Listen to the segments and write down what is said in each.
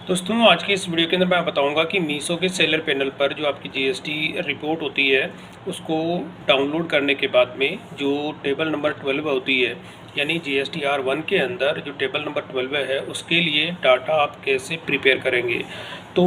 दोस्तों आज की इस वीडियो के अंदर मैं बताऊंगा कि मीशो के सेलर पैनल पर जो आपकी जीएसटी रिपोर्ट होती है उसको डाउनलोड करने के बाद में जो टेबल नंबर 12 होती है यानी GSTR 1 के अंदर जो टेबल नंबर 12 है उसके लिए डाटा आप कैसे प्रिपेयर करेंगे। तो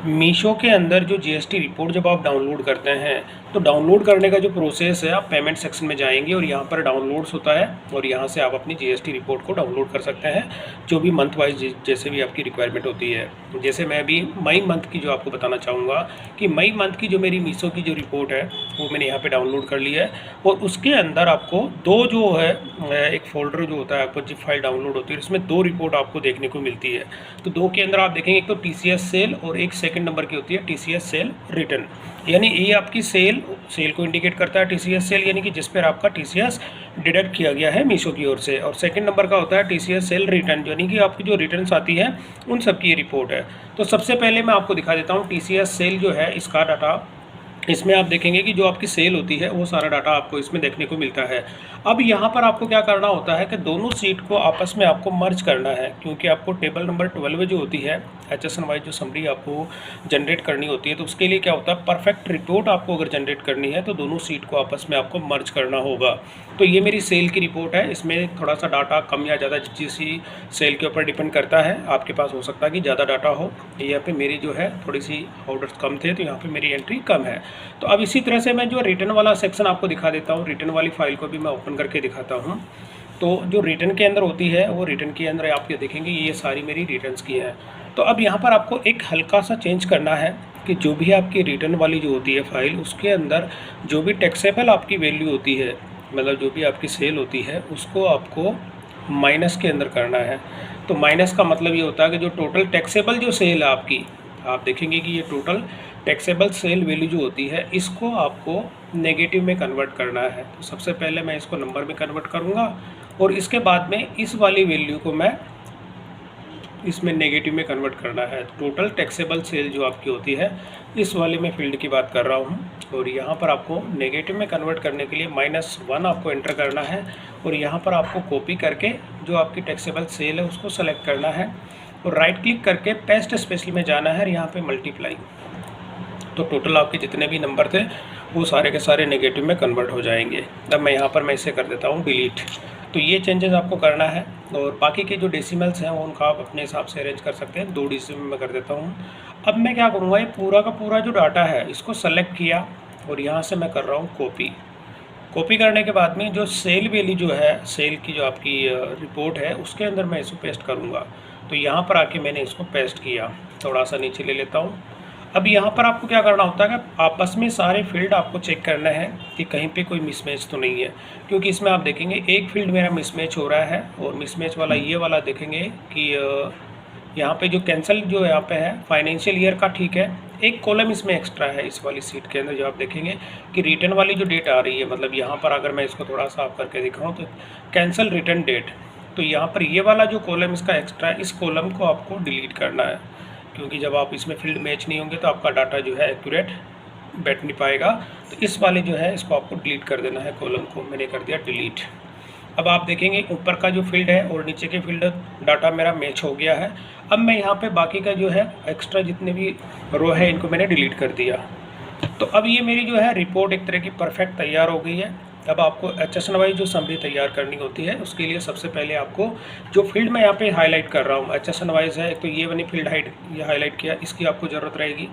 मीशो के अंदर जो जीएसटी रिपोर्ट जब आप डाउनलोड करते हैं तो डाउनलोड करने का जो प्रोसेस है, आप पेमेंट सेक्शन में जाएंगे और यहाँ पर डाउनलोड्स होता है और यहाँ से आप अपनी जीएसटी रिपोर्ट को डाउनलोड कर सकते हैं जो भी मंथ वाइज जैसे भी आपकी रिक्वायरमेंट होती है। जैसे मैं अभी मई मंथ की जो आपको बताना चाहूँगा कि मई मंथ की जो मेरी मीशो की जो रिपोर्ट है वो मैंने यहाँ पे डाउनलोड कर लिया है और उसके अंदर आपको दो जो है एक फ़ोल्डर जो होता है आपको जिप फाइल डाउनलोड होती है उसमें दो रिपोर्ट आपको देखने को मिलती है। तो दो के अंदर आप देखेंगे एक तो TCS सेल और एक सेकंड नंबर की होती है TCS सेल रिटर्न, यानी ये आपकी सेल को इंडिकेट करता है TCS सेल यानी कि जिस पर आपका TCS डिडक्ट किया गया है मीशो की ओर से, और सेकंड नंबर का होता है TCS सेल रिटर्न यानी कि आपकी जो रिटर्न्स आती है उन सब की ये रिपोर्ट है। तो सबसे पहले मैं आपको दिखा देता हूँ TCS सेल जो है इसका डाटा। इसमें आप देखेंगे कि जो आपकी सेल होती है वो सारा डाटा आपको इसमें देखने को मिलता है। अब यहाँ पर आपको क्या करना होता है कि दोनों सीट को आपस में आपको मर्ज करना है, क्योंकि आपको टेबल नंबर 12 जो होती है HSN वाइज जो समरी आपको जनरेट करनी होती है, तो उसके लिए क्या होता है परफेक्ट रिपोर्ट आपको अगर जनरेट करनी है तो दोनों सीट को आपस में आपको मर्ज करना होगा। तो ये मेरी सेल की रिपोर्ट है, इसमें थोड़ा सा डाटा कम या ज़्यादा जिसी सेल के ऊपर डिपेंड करता है। आपके पास हो सकता है कि ज़्यादा डाटा हो, यहाँ पे मेरी जो है थोड़ी सी ऑर्डर्स कम थे तो यहाँ पे मेरी एंट्री कम है। तो अब इसी तरह से मैं जो रिटर्न वाला सेक्शन आपको दिखा देता हूँ, रिटर्न वाली फाइल को भी मैं ओपन करके दिखाता हूँ। तो जो रिटर्न के अंदर होती है वो रिटर्न के अंदर आप ये देखेंगे ये सारी मेरी रिटर्न्स की हैं। तो अब यहाँ पर आपको एक हल्का सा चेंज करना है कि जो भी आपकी रिटर्न वाली जो होती है फाइल उसके अंदर जो भी टैक्सेबल आपकी वैल्यू होती है, मतलब जो भी आपकी सेल होती है उसको आपको माइनस के अंदर करना है। तो माइनस का मतलब ये होता है कि जो टोटल टैक्सेबल जो सेल है आपकी, आप देखेंगे कि ये टोटल टैक्सेबल सेल वैल्यू जो होती है इसको आपको नेगेटिव में कन्वर्ट करना है। तो सबसे पहले मैं इसको नंबर में कन्वर्ट करूँगा और इसके बाद में इस वाली वैल्यू को मैं इसमें नेगेटिव में कन्वर्ट करना है। टोटल टैक्सेबल सेल जो आपकी होती है इस वाले में फील्ड की बात कर रहा हूँ और यहाँ पर आपको नेगेटिव में कन्वर्ट करने के लिए -1 आपको एंटर करना है और यहाँ पर आपको कॉपी करके जो आपकी टैक्सेबल सेल है उसको सेलेक्ट करना है और राइट क्लिक करके पेस्ट स्पेशल में जाना है और यहाँ पे मल्टीप्लाई। तो टोटल आपके जितने भी नंबर थे वो सारे के सारे नेगेटिव में कन्वर्ट हो जाएंगे। तब मैं यहाँ पर मैं इसे कर देता हूँ डिलीट। तो ये चेंजेस आपको करना है और बाकी के जो डेसिमल्स हैं वो उनका आप अपने हिसाब से अरेंज कर सकते हैं। 2 डेसिमल में कर देता हूँ। अब मैं क्या करूँगा, ये पूरा का पूरा जो डाटा है इसको सेलेक्ट किया और यहाँ से मैं कर रहा हूँ कॉपी करने के बाद में जो सेल वैल्यू जो है सेल की जो आपकी रिपोर्ट है उसके अंदर मैं इसको पेस्ट करूँगा। तो यहाँ पर आके मैंने इसको पेस्ट किया, थोड़ा सा नीचे ले लेता हूँ। अब यहाँ पर आपको क्या करना होता है कि आपस में सारे फील्ड आपको चेक करना है कि कहीं पे कोई मिसमैच तो नहीं है, क्योंकि इसमें आप देखेंगे एक फील्ड मेरा मिसमैच हो रहा है और मिसमैच वाला ये वाला देखेंगे कि यहाँ पे जो कैंसिल जो यहाँ पे है फाइनेंशियल ईयर का, ठीक है, एक कॉलम इसमें एक्स्ट्रा है इस वाली सीट के अंदर। जो आप देखेंगे कि रिटर्न वाली जो डेट आ रही है, मतलब यहाँ पर अगर मैं इसको थोड़ा सा आप करके दिखाऊँ तो कैंसिल रिटर्न डेट, तो यहाँ पर ये वाला जो कॉलम इसका एक्स्ट्रा है इस कॉलम को आपको डिलीट करना है, क्योंकि जब आप इसमें फील्ड मैच नहीं होंगे तो आपका डाटा जो है एक्यूरेट बैठ नहीं पाएगा। तो इस वाले जो है इसको आपको डिलीट कर देना है, कॉलम को मैंने कर दिया डिलीट। अब आप देखेंगे ऊपर का जो फील्ड है और नीचे के फील्ड डाटा मेरा मैच हो गया है। अब मैं यहाँ पे बाकी का जो है एक्स्ट्रा जितने भी रो है इनको मैंने डिलीट कर दिया। तो अब ये मेरी जो है रिपोर्ट एक तरह की परफेक्ट तैयार हो गई है। अब आपको HSN वाइज जो समरी तैयार करनी होती है उसके लिए सबसे पहले आपको जो फील्ड मैं यहाँ पे हाईलाइट कर रहा हूँ HSN वाइज है, एक तो ये वाली फील्ड ये हाईलाइट किया, इसकी आपको ज़रूरत रहेगी।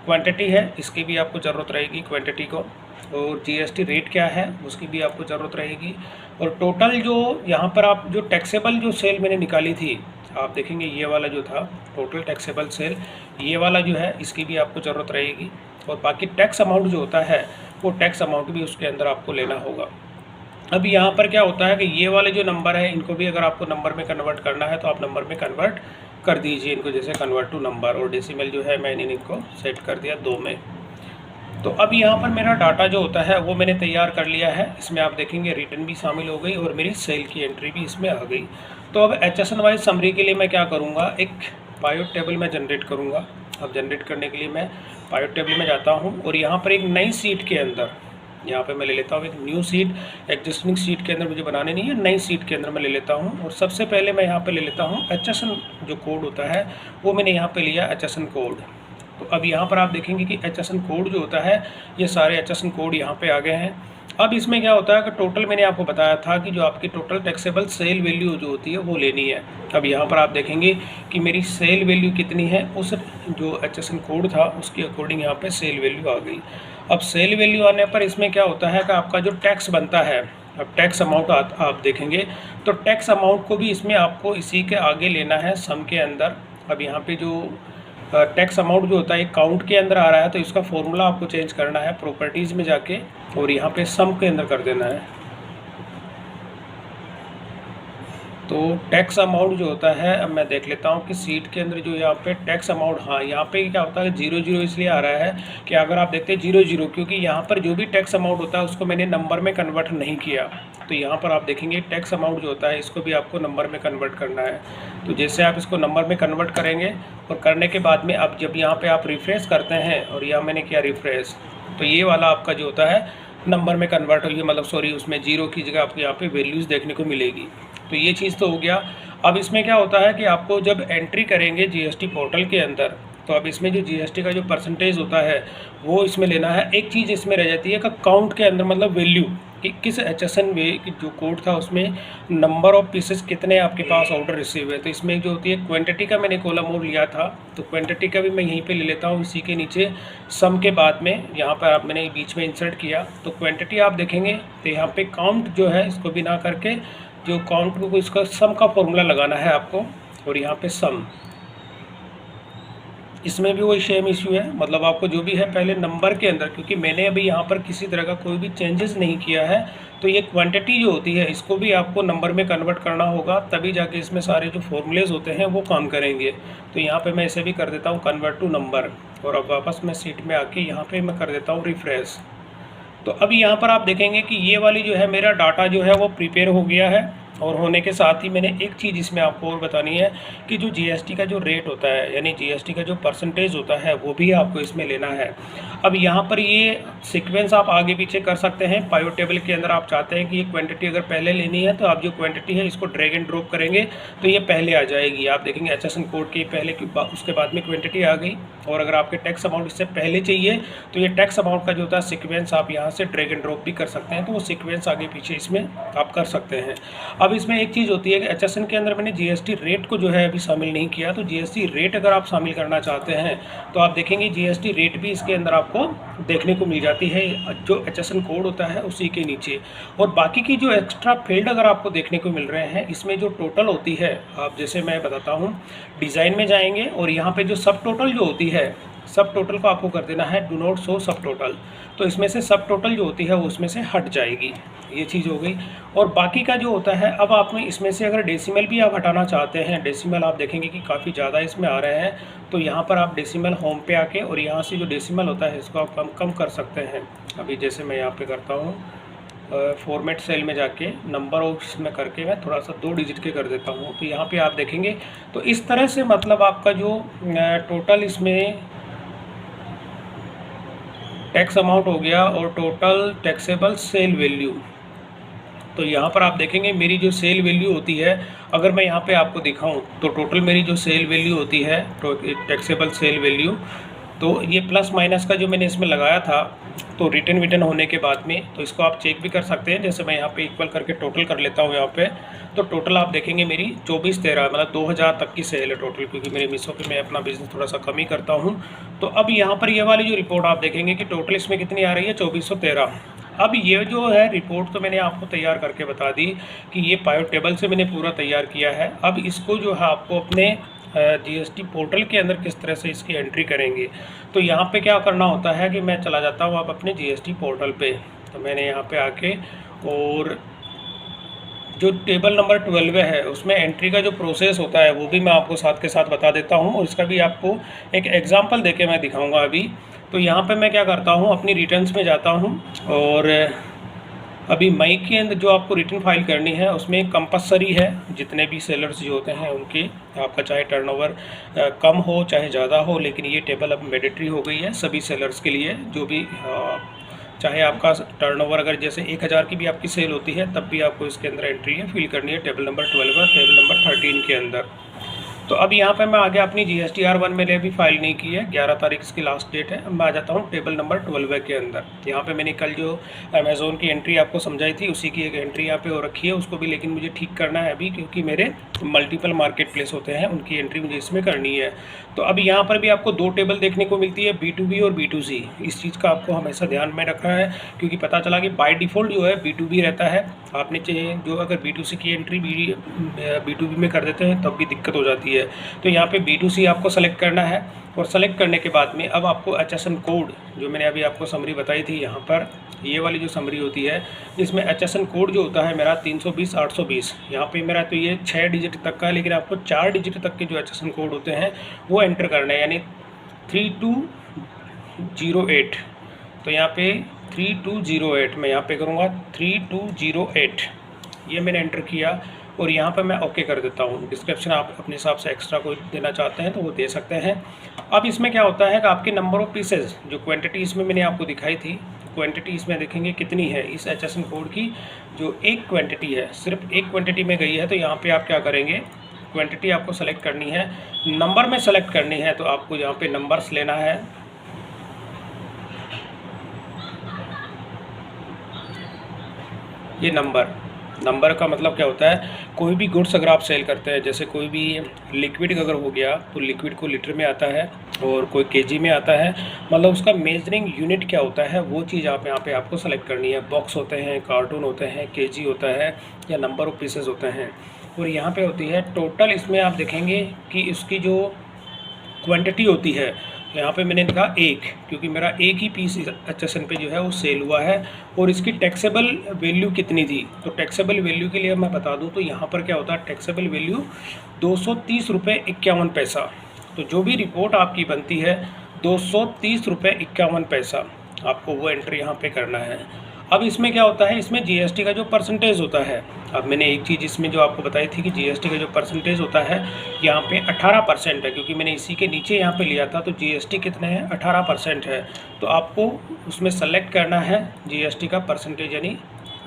क्वांटिटी है इसकी भी आपको ज़रूरत रहेगी क्वांटिटी को, और GST रेट क्या है उसकी भी आपको ज़रूरत रहेगी। और टोटल जो यहाँ पर आप जो टैक्सेबल जो सेल मैंने निकाली थी, आप देखेंगे ये वाला जो था टोटल टैक्सेबल सेल, ये वाला जो है इसकी भी आपको ज़रूरत रहेगी। और बाकी टैक्स अमाउंट जो होता है वो टैक्स अमाउंट भी उसके अंदर आपको लेना होगा। अब यहाँ पर क्या होता है कि ये वाले जो नंबर है इनको भी अगर आपको नंबर में कन्वर्ट करना है तो आप नंबर में कन्वर्ट कर दीजिए इनको, जैसे कन्वर्ट टू नंबर, और डेसिमल जो है मैंने इनको सेट कर दिया 2 में। तो अब यहाँ पर मेरा डाटा जो होता है वो मैंने तैयार कर लिया है। इसमें आप देखेंगे रिटर्न भी शामिल हो गई और मेरी सेल की एंट्री भी इसमें आ गई। तो अब HSN वाइज समरी के लिए मैं क्या करूँगा, एक पाइवट टेबल में जनरेट करूँगा। अब जनरेट करने के लिए मैं पाइवट टेबल में जाता हूँ और यहाँ पर एक नई सीट के अंदर यहाँ पे मैं ले लेता हूँ एक न्यू सीट। एग्जिस्टिंग सीट के अंदर मुझे बनाने नहीं है, नई सीट के अंदर मैं ले लेता हूँ। और सबसे पहले मैं यहाँ पे ले लेता हूँ HSN जो कोड होता है वो मैंने यहाँ पे लिया HSN कोड। तो अब यहाँ पर आप देखेंगे कि HSN कोड जो होता है, ये सारे HSN कोड यहाँ पे आ गए हैं। अब इसमें क्या होता है कि टोटल मैंने आपको बताया था कि जो आपकी टोटल टैक्सेबल सेल वैल्यू जो होती है वो लेनी है। अब यहाँ पर आप देखेंगे कि मेरी सेल वैल्यू कितनी है, उस जो HSN कोड था उसके अकॉर्डिंग यहाँ पे सेल वैल्यू आ गई। अब सेल वैल्यू आने पर इसमें क्या होता है कि आपका जो टैक्स बनता है, अब टैक्स अमाउंट आप देखेंगे तो टैक्स अमाउंट को भी इसमें आपको इसी के आगे लेना है सम के अंदर। अब यहाँ पे जो टैक्स अमाउंट जो होता है काउंट के अंदर आ रहा है तो इसका फॉर्मूला आपको चेंज करना है प्रॉपर्टीज़ में जाके और यहाँ पे सम के अंदर कर देना है। तो टैक्स अमाउंट जो होता है, अब मैं देख लेता हूँ कि सीट के अंदर जो यहाँ पे टैक्स अमाउंट, हाँ यहाँ पे क्या होता है 00 इसलिए आ रहा है कि अगर आप देखते हैं 00 क्योंकि यहाँ पर जो भी टैक्स अमाउंट होता है उसको मैंने नंबर में कन्वर्ट नहीं किया। तो यहाँ पर आप देखेंगे टैक्स अमाउंट जो होता है इसको भी आपको नंबर में कन्वर्ट करना है। तो जैसे आप इसको नंबर में कन्वर्ट करेंगे और करने के बाद में अब जब यहाँ पर आप रिफ्रेश करते हैं और यहाँ मैंने किया रिफ्रेश, तो ये वाला आपका जो होता है नंबर में कन्वर्ट हुई, मतलब सॉरी उसमें 0 की जगह आपको यहाँ पे वैल्यूज़ देखने को मिलेगी। तो ये चीज़ तो हो गया। अब इसमें क्या होता है कि आपको जब एंट्री करेंगे जीएसटी पोर्टल के अंदर तो अब इसमें जो जीएसटी का जो परसेंटेज होता है वो इसमें लेना है। एक चीज़ इसमें रह जाती है कि काउंट के अंदर मतलब वैल्यू कि किस HSN वे जो कोड था उसमें नंबर ऑफ पीसेस कितने आपके पास ऑर्डर रिसीव है। तो इसमें जो होती है क्वांटिटी का मैंने कॉलम और लिया था तो क्वांटिटी का भी मैं यहीं पे ले लेता हूँ। इसी के नीचे सम के बाद में यहाँ पर आप मैंने बीच में इंसर्ट किया तो क्वांटिटी आप देखेंगे तो यहाँ पे काउंट जो है इसको भी ना करके जो काउंट को इसका सम का फॉर्मूला लगाना है आपको और यहाँ पे सम। इसमें भी वही सेम इश्यू है, मतलब आपको जो भी है पहले नंबर के अंदर, क्योंकि मैंने अभी यहाँ पर किसी तरह का कोई भी चेंजेस नहीं किया है तो ये क्वांटिटी जो होती है इसको भी आपको नंबर में कन्वर्ट करना होगा तभी जाके इसमें सारे जो फॉर्मूलेज होते हैं वो काम करेंगे। तो यहाँ पे मैं इसे भी कर देता हूँ कन्वर्ट टू नंबर और अब वापस मैं सीट में आके यहाँ पे मैं कर देता हूँ रिफ्रेश। तो अभी यहाँ पर आप देखेंगे कि ये वाली जो है मेरा डाटा जो है वो प्रिपेयर हो गया है और होने के साथ ही मैंने एक चीज़ इसमें आपको और बतानी है कि जो जीएसटी का जो रेट होता है यानी जीएसटी का जो परसेंटेज होता है वो भी आपको इसमें लेना है। अब यहाँ पर ये सीक्वेंस आप आगे पीछे कर सकते हैं। पाइवट टेबल के अंदर आप चाहते हैं कि ये क्वांटिटी अगर पहले लेनी है तो आप जो क्वांटिटी है इसको ड्रैग एंड ड्रॉप करेंगे तो ये पहले आ जाएगी। आप देखेंगे HSN कोड के पहले उसके बाद में क्वांटिटी आ गई। और अगर आपके टैक्स अमाउंट इससे पहले चाहिए तो ये टैक्स अमाउंट का जो होता है सीक्वेंस आप यहाँ से ड्रैग एंड ड्रॉप भी कर सकते हैं। तो वो सीक्वेंस आगे पीछे इसमें आप कर सकते हैं। अब इसमें एक चीज़ होती है कि HSN के अंदर मैंने जीएसटी रेट को जो है अभी शामिल नहीं किया। तो जीएसटी रेट अगर आप शामिल करना चाहते हैं तो आप देखेंगे जीएसटी रेट भी इसके अंदर आपको देखने को मिल जाती है जो HSN कोड होता है उसी के नीचे। और बाकी की जो एक्स्ट्रा फील्ड अगर आपको देखने को मिल रहे हैं इसमें जो टोटल होती है, आप जैसे मैं बताता हूँ डिज़ाइन में जाएंगे और यहाँ पे जो सब टोटल जो होती है सब टोटल को आपको कर देना है डू नॉट शो सब टोटल। तो इसमें से सब टोटल जो होती है वो उसमें से हट जाएगी, ये चीज़ हो गई। और बाकी का जो होता है अब आप में इसमें से अगर डेसिमल भी आप हटाना चाहते हैं, डेसिमल आप देखेंगे कि काफ़ी ज़्यादा इसमें आ रहे हैं तो यहाँ पर आप डेसिमल होम पे आके और यहाँ से जो डेसिमल होता है इसको आप कम कर सकते हैं। अभी जैसे मैं यहाँ पे करता हूँ फॉर्मेट सेल में जाके नंबर ऑफ में करके मैं थोड़ा सा 2 डिजिट के कर देता हूँ तो यहाँ पे आप देखेंगे तो इस तरह से मतलब आपका जो टोटल इसमें टैक्स अमाउंट हो गया और टोटल टैक्सेबल सेल वैल्यू। तो यहाँ पर आप देखेंगे मेरी जो सेल वैल्यू होती है अगर मैं यहाँ पे आपको दिखाऊं तो टोटल मेरी जो सेल वैल्यू होती है टैक्सेबल सेल वैल्यू, तो ये प्लस माइनस का जो मैंने इसमें लगाया था तो रिटर्न होने के बाद में तो इसको आप चेक भी कर सकते हैं। जैसे मैं यहाँ पे इक्वल करके टोटल कर लेता हूँ यहाँ पे तो टोटल आप देखेंगे मेरी 2413 मतलब 2000 तक की सेल है टोटल, क्योंकि मेरे मीशो पे मैं अपना बिज़नेस थोड़ा सा कम ही करता हूँ। तो अब यहाँ पर ये वाली जो रिपोर्ट आप देखेंगे कि टोटल इसमें कितनी आ रही है 2413। अब ये जो है रिपोर्ट तो मैंने आपको तैयार करके बता दी कि ये पाइवट टेबल से मैंने पूरा तैयार किया है। अब इसको जो है आपको अपने जीएसटी पोर्टल के अंदर किस तरह से इसकी एंट्री करेंगे, तो यहाँ पे क्या करना होता है कि मैं चला जाता हूँ आप अपने जीएसटी पोर्टल पे। तो मैंने यहाँ पे आके और जो टेबल नंबर 12 है उसमें एंट्री का जो प्रोसेस होता है वो भी मैं आपको साथ के साथ बता देता हूँ और इसका भी आपको एक एग्जांपल देके मैं दिखाऊंगा अभी। तो यहाँ पे मैं क्या करता हूँ अपनी रिटर्न्स में जाता हूँ और अभी मई के अंदर जो आपको रिटर्न फाइल करनी है उसमें कंपलसरी है जितने भी सेलर्स जो होते हैं उनके, आपका चाहे टर्नओवर कम हो चाहे ज़्यादा हो, लेकिन ये टेबल अब मैंडेटरी हो गई है सभी सेलर्स के लिए जो भी चाहे आपका टर्नओवर अगर जैसे 1000 की भी आपकी सेल होती है तब भी आपको इसके अंदर एंट्री है फिल करनी है टेबल नंबर 12 और टेबल नंबर 13 के अंदर। तो अब यहाँ पे मैं आगे अपनी GSTR1 मैंने अभी फाइल नहीं की है, 11 तारीख इसकी लास्ट डेट है। अब मैं आ जाता हूँ टेबल नंबर 12 के अंदर। यहाँ पे मैंने कल जो अमेज़ोन की एंट्री आपको समझाई थी उसी की एक एंट्री यहाँ पे हो रखी है, उसको भी लेकिन मुझे ठीक करना है अभी, क्योंकि मेरे मल्टीपल मार्केट प्लेस होते हैं उनकी एंट्री मुझे इसमें करनी है। तो अब यहाँ पर भी आपको 2 टेबल देखने को मिलती है, B2B और B2C। इस चीज़ का आपको हमेशा ध्यान में रखना है, क्योंकि पता चला कि बाय डिफ़ॉल्ट जो है B2B रहता है। आपने चाहिए जो अगर B2C की एंट्री B2B में कर देते हैं तब भी दिक्कत हो जाती है। तो यहाँ पे B2C आपको सेलेक्ट करना है, और सेलेक्ट करने के बाद में अब आपको HSN कोड जो मैंने अभी आपको समरी बताई थी, यहाँ पर ये वाली जो समरी होती है इसमें HSN कोड जो होता है मेरा 320-820, यहाँ पे मेरा तो ये 6 डिजिट तक का है, लेकिन आपको 4 डिजिट तक के जो HSN कोड होते हैं वो एंटर करने हैं, यानी 3208। तो यहाँ पे 3208 मैं यहाँ पे करूँगा 3208, ये मैंने एंटर किया और यहाँ पर मैं ओके कर देता हूँ। डिस्क्रिप्शन आप अपने हिसाब से एक्स्ट्रा कोई देना चाहते हैं तो वो दे सकते हैं। अब इसमें क्या होता है कि आपके नंबर ऑफ़ पीसेज जो क्वांटिटी इसमें मैंने आपको दिखाई थी, क्वांटिटी इसमें देखेंगे कितनी है इस HSN कोड की, जो एक क्वांटिटी है सिर्फ एक क्वांटिटी में गई है। तो यहाँ पर आप क्या करेंगे, क्वांटिटी आपको सेलेक्ट करनी है, नंबर में सेलेक्ट करनी है। तो आपको यहाँ पर नंबर्स लेना है, ये नंबर का मतलब क्या होता है, कोई भी गुड्स अगर आप सेल करते हैं, जैसे कोई भी लिक्विड अगर हो गया तो लिक्विड को लीटर में आता है और कोई केजी में आता है, मतलब उसका मेजरिंग यूनिट क्या होता है वो चीज़ आप यहाँ पे आपको सेलेक्ट करनी है। बॉक्स होते हैं, कार्टून होते हैं, केजी होता है या नंबर ऑफ पीसेस होते हैं। और यहाँ पे होती है टोटल, इसमें आप देखेंगे कि इसकी जो क्वान्टिटी होती है, यहाँ पे मैंने लिखा 1, क्योंकि मेरा एक ही पीस HSN पे जो है वो सेल हुआ है। और इसकी टैक्सेबल वैल्यू कितनी थी, तो टैक्सेबल वैल्यू के लिए मैं बता दूं तो यहाँ पर क्या होता है, टैक्सेबल वैल्यू 230 रुपये 51 पैसा। तो जो भी रिपोर्ट आपकी बनती है 230 रुपये 51 पैसा आपको वो एंट्री यहाँ पे करना है। अब इसमें क्या होता है, इसमें GST का जो परसेंटेज होता है, अब मैंने एक चीज़ इसमें जो आपको बताई थी कि GST का जो परसेंटेज होता है यहाँ पे 18% है, क्योंकि मैंने इसी के नीचे यहाँ पे लिया था। तो GST कितने हैं, 18% है। तो आपको उसमें सेलेक्ट करना है GST का परसेंटेज, यानी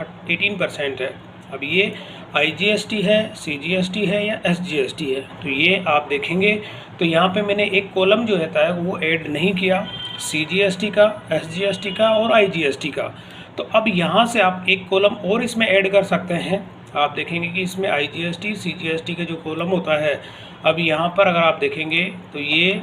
18% है। अब ये IGST है, CGST है या SGST है, तो ये आप देखेंगे तो यहाँ पे मैंने एक कॉलम जो रहता है वो ऐड नहीं किया, CGST का, SGST का और IGST का। तो अब यहाँ से आप एक कॉलम और इसमें ऐड कर सकते हैं। आप देखेंगे कि इसमें IGST CGST का जो कॉलम होता है, अब यहाँ पर अगर आप देखेंगे तो ये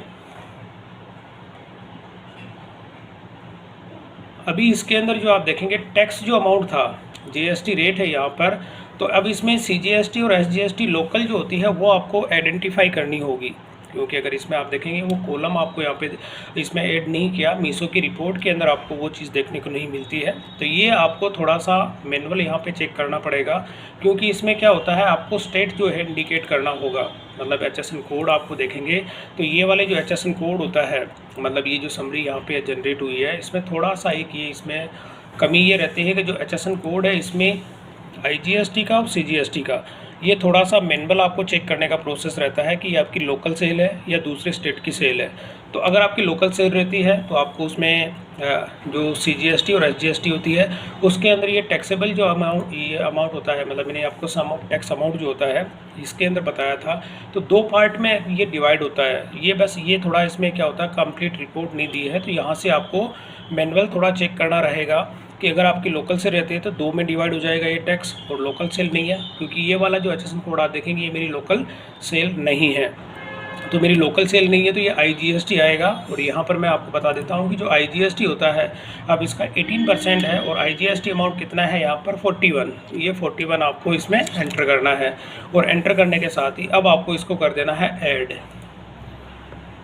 अभी इसके अंदर जो आप देखेंगे टैक्स जो अमाउंट था, GST रेट है यहाँ पर, तो अब इसमें CGST और SGST लोकल जो होती है वो आपको आइडेंटिफाई करनी होगी, क्योंकि अगर इसमें आप देखेंगे वो कॉलम आपको यहाँ पे इसमें ऐड नहीं किया। मीशो की रिपोर्ट के अंदर आपको वो चीज़ देखने को नहीं मिलती है। तो ये आपको थोड़ा सा मैनुअल यहाँ पे चेक करना पड़ेगा, क्योंकि इसमें क्या होता है आपको स्टेट जो है इंडिकेट करना होगा। मतलब HSN कोड आपको देखेंगे तो ये वाले जो HSN कोड होता है, मतलब ये जो समरी यहाँ पे जनरेट हुई है, इसमें थोड़ा सा एक ये इसमें कमी ये रहती है कि जो HSN कोड है इसमें IGST का और CGST का ये थोड़ा सा मैनुअल आपको चेक करने का प्रोसेस रहता है कि ये आपकी लोकल सेल है या दूसरे स्टेट की सेल है। तो अगर आपकी लोकल सेल रहती है तो आपको उसमें जो CGST और SGST होती है उसके अंदर ये टैक्सेबल जो अमाउंट होता है, मतलब मैंने आपको सम ऑफ टैक्स अमाउंट जो होता है इसके अंदर बताया था। तो 2 पार्ट में ये डिवाइड होता है। ये बस ये थोड़ा इसमें क्या होता है कंप्लीट रिपोर्ट नहीं दी है, तो यहाँ से आपको मैनुअल थोड़ा चेक करना रहेगा कि अगर आपकी लोकल सेल रहती है तो 2 में डिवाइड हो जाएगा ये टैक्स, और लोकल सेल नहीं है, क्योंकि ये वाला जो HSN कोड आप देखेंगे ये मेरी लोकल सेल नहीं है। तो मेरी लोकल सेल नहीं है तो ये IGST आएगा। और यहाँ पर मैं आपको बता देता हूँ कि जो IGST होता है अब इसका 18% है और IGST अमाउंट कितना है यहाँ पर 41। ये 41 आपको इसमें एंटर करना है, और एंटर करने के साथ ही अब आपको इसको कर देना है ऐड।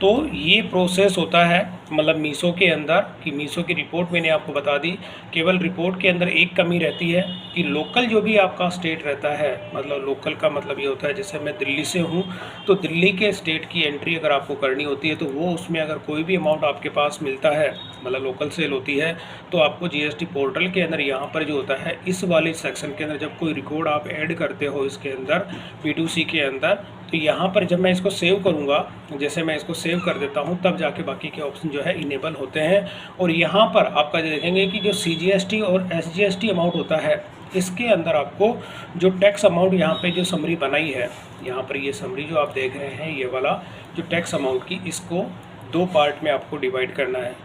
तो ये प्रोसेस होता है मतलब मीशो के अंदर, कि मीशो की रिपोर्ट मैंने आपको बता दी। केवल रिपोर्ट के अंदर एक कमी रहती है कि लोकल जो भी आपका स्टेट रहता है, मतलब लोकल का मतलब ये होता है जैसे मैं दिल्ली से हूँ तो दिल्ली के स्टेट की एंट्री अगर आपको करनी होती है तो वो उसमें अगर कोई भी अमाउंट आपके पास मिलता है, मतलब लोकल सेल होती है, तो आपको GST पोर्टल के अंदर यहाँ पर जो होता है इस वाले सेक्शन के अंदर जब कोई रिकॉर्ड आप ऐड करते हो इसके अंदर B2C के अंदर, तो यहाँ पर जब मैं इसको सेव करूँगा, जैसे मैं इसको सेव कर देता हूँ, तब जाके बाकी के ऑप्शन जो है इनेबल होते हैं। और यहाँ पर आपका देखेंगे कि जो CGST और SGST अमाउंट होता है, इसके अंदर आपको जो टैक्स अमाउंट यहाँ पे जो समरी बनाई है, यहाँ पर ये समरी जो आप देख रहे हैं, ये वाला जो टैक्स अमाउंट की, इसको 2 पार्ट में आपको डिवाइड करना है,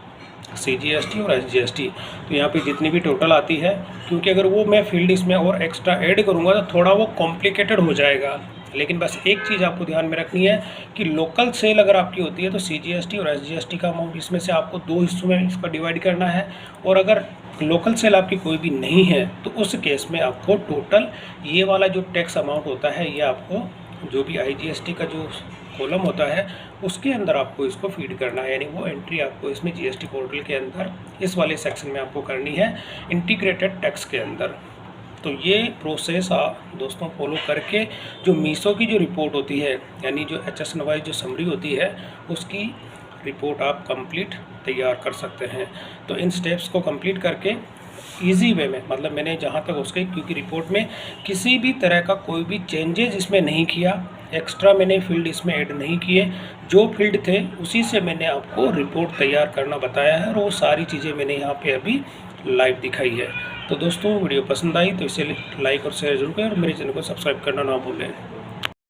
CGST और SGST। तो यहाँ पे जितनी भी टोटल आती है, क्योंकि अगर वो मैं फील्ड इसमें और एक्स्ट्रा ऐड करूँगा तो थोड़ा वो कॉम्प्लिकेटेड हो जाएगा। लेकिन बस एक चीज़ आपको ध्यान में रखनी है कि लोकल सेल अगर आपकी होती है तो CGST और SGST का अमाउंट इसमें से आपको 2 हिस्सों में इसका डिवाइड करना है। और अगर लोकल सेल आपकी कोई भी नहीं है तो उस केस में आपको टोटल ये वाला जो टैक्स अमाउंट होता है, ये आपको जो भी IGST का जो कॉलम होता है उसके अंदर आपको इसको फीड करना है। यानी वो एंट्री आपको इसमें GST पोर्टल के अंदर इस वाले सेक्शन में आपको करनी है, इंटीग्रेटेड टैक्स के अंदर। तो ये प्रोसेस आप दोस्तों फॉलो करके जो मीशो की जो रिपोर्ट होती है, यानी जो HSN वाइज जो समरी होती है, उसकी रिपोर्ट आप कंप्लीट तैयार कर सकते हैं। तो इन स्टेप्स को कंप्लीट करके इजी वे में, मतलब मैंने जहाँ तक उसके, क्योंकि रिपोर्ट में किसी भी तरह का कोई भी चेंजेस इसमें नहीं किया, एक्स्ट्रा मैंने फील्ड इसमें ऐड नहीं किए, जो फील्ड थे उसी से मैंने आपको रिपोर्ट तैयार करना बताया है, और वो सारी चीज़ें मैंने यहाँ पे अभी लाइव दिखाई है। तो दोस्तों वीडियो पसंद आई तो इसे लाइक और शेयर जरूर करें, और मेरे चैनल को सब्सक्राइब करना ना भूलें।